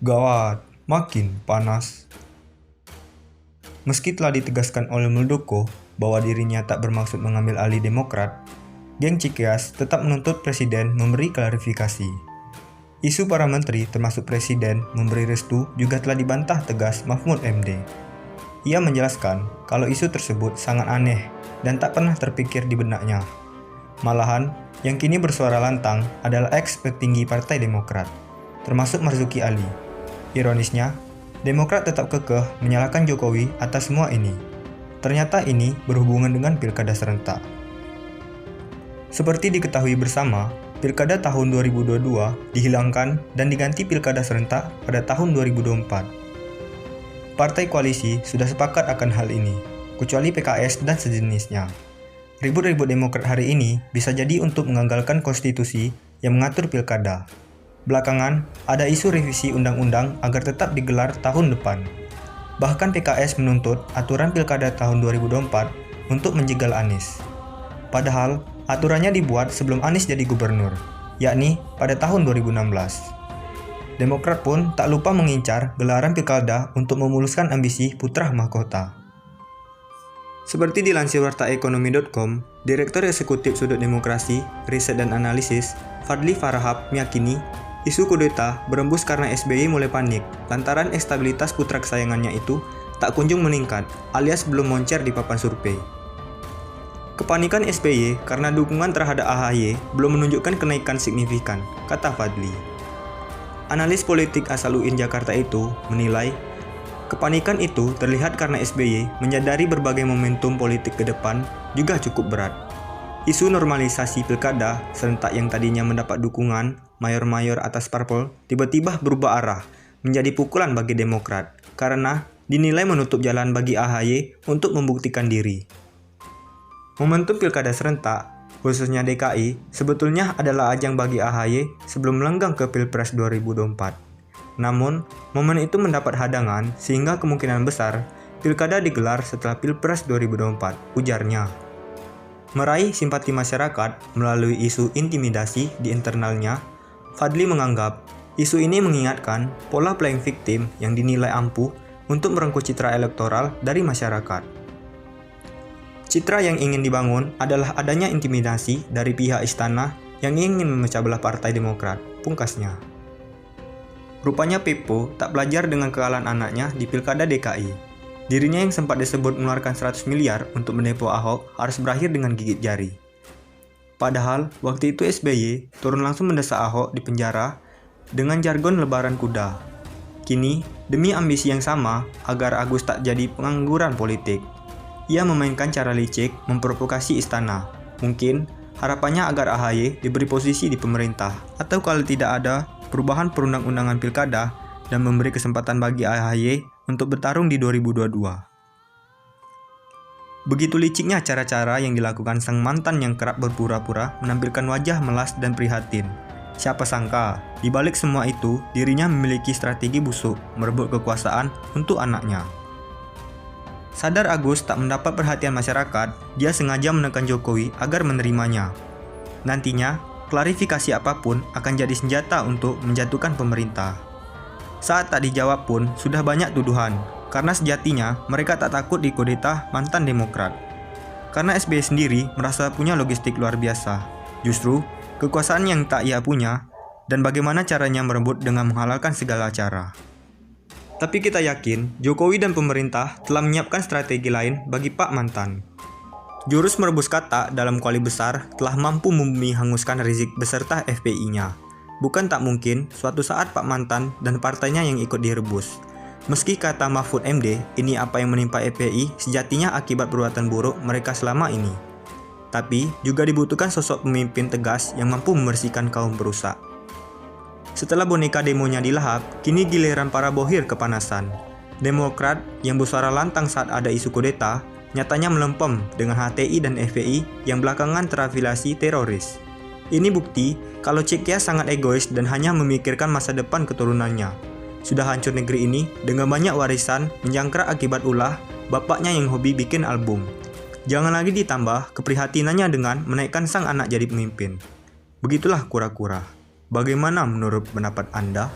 Gawat, makin panas. Meski telah ditegaskan oleh Muldoko bahwa dirinya tak bermaksud mengambil alih Demokrat, geng Cikeas tetap menuntut Presiden memberi klarifikasi. Isu para menteri termasuk Presiden memberi restu juga telah dibantah tegas Mahfud MD. Ia menjelaskan kalau isu tersebut sangat aneh dan tak pernah terpikir di benaknya. Malahan, yang kini bersuara lantang adalah ex-petinggi Partai Demokrat, termasuk Marzuki Ali. Ironisnya, Demokrat tetap kekeh menyalahkan Jokowi atas semua ini. Ternyata ini berhubungan dengan pilkada serentak. Seperti diketahui bersama, pilkada tahun 2022 dihilangkan dan diganti pilkada serentak pada tahun 2024. Partai koalisi sudah sepakat akan hal ini, kecuali PKS dan sejenisnya. Ribut-ribut Demokrat hari ini bisa jadi untuk menggagalkan konstitusi yang mengatur pilkada. Belakangan, ada isu revisi undang-undang agar tetap digelar tahun depan. Bahkan PKS menuntut aturan pilkada tahun 2024 untuk menjegal Anies. Padahal, aturannya dibuat sebelum Anies jadi gubernur, yakni pada tahun 2016. Demokrat pun tak lupa mengincar gelaran pilkada untuk memuluskan ambisi putra mahkota. Seperti dilansir wartaekonomi.com, Direktur Eksekutif Sudut Demokrasi, Riset dan Analisis, Fadli Farahab meyakini isu kudeta berembus karena SBY mulai panik lantaran stabilitas putra kesayangannya itu tak kunjung meningkat alias belum moncer di papan survei. Kepanikan SBY karena dukungan terhadap AHY belum menunjukkan kenaikan signifikan, kata Fadli. Analis politik asal UIN Jakarta itu menilai kepanikan itu terlihat karena SBY menyadari berbagai momentum politik ke depan juga cukup berat. Isu normalisasi pilkada serentak yang tadinya mendapat dukungan mayor-mayor atas parpol tiba-tiba berubah arah menjadi pukulan bagi Demokrat karena dinilai menutup jalan bagi AHY untuk membuktikan diri. Momentum pilkada serentak, khususnya DKI, sebetulnya adalah ajang bagi AHY sebelum melenggang ke Pilpres 2024. Namun, momen itu mendapat hadangan sehingga kemungkinan besar pilkada digelar setelah Pilpres 2024, ujarnya. Meraih simpati masyarakat melalui isu intimidasi di internalnya, Fadli menganggap isu ini mengingatkan pola playing victim yang dinilai ampuh untuk merengkuh citra elektoral dari masyarakat. Citra yang ingin dibangun adalah adanya intimidasi dari pihak istana yang ingin memecah belah Partai Demokrat, pungkasnya. Rupanya Pepo tak belajar dengan kekalahan anaknya di Pilkada DKI. Dirinya yang sempat disebut mengeluarkan 100 miliar untuk mendepo Ahok harus berakhir dengan gigit jari. Padahal, waktu itu SBY turun langsung mendesak Ahok di penjara dengan jargon lebaran kuda. Kini, demi ambisi yang sama agar Agus tak jadi pengangguran politik, ia memainkan cara licik memprovokasi istana. Mungkin, harapannya agar AHY diberi posisi di pemerintah, atau kalau tidak ada perubahan perundang-undangan pilkada dan memberi kesempatan bagi AHY untuk bertarung di 2022. Begitu liciknya cara-cara yang dilakukan sang mantan yang kerap berpura-pura menampilkan wajah melas dan prihatin. Siapa sangka, di balik semua itu, dirinya memiliki strategi busuk merebut kekuasaan untuk anaknya. Sadar Agus tak mendapat perhatian masyarakat, dia sengaja menekan Jokowi agar menerimanya. Nantinya, klarifikasi apapun akan jadi senjata untuk menjatuhkan pemerintah. Saat tak dijawab pun sudah banyak tuduhan, karena sejatinya mereka tak takut dikudeta mantan Demokrat. Karena SBY sendiri merasa punya logistik luar biasa. Justru, kekuasaan yang tak ia punya, dan bagaimana caranya merebut dengan menghalalkan segala cara. Tapi kita yakin, Jokowi dan pemerintah telah menyiapkan strategi lain bagi Pak Mantan. Jurus merebus kata dalam Koalisi Besar telah mampu membumi hanguskan Rizik beserta FPI-nya. Bukan tak mungkin suatu saat Pak Mantan dan partainya yang ikut direbus. Meski kata Mahfud MD, ini apa yang menimpa FPI sejatinya akibat perbuatan buruk mereka selama ini. Tapi juga dibutuhkan sosok pemimpin tegas yang mampu membersihkan kaum perusak. Setelah boneka demonya dilahap, kini giliran para bohir kepanasan. Demokrat yang bersuara lantang saat ada isu kudeta, nyatanya melempem dengan HTI dan FPI yang belakangan terafiliasi teroris. Ini bukti kalau Cikeas sangat egois dan hanya memikirkan masa depan keturunannya. Sudah hancur negeri ini dengan banyak warisan menjangkrak akibat ulah bapaknya yang hobi bikin album. Jangan lagi ditambah keprihatinannya dengan menaikkan sang anak jadi pemimpin. Begitulah kura-kura. Bagaimana menurut pendapat Anda?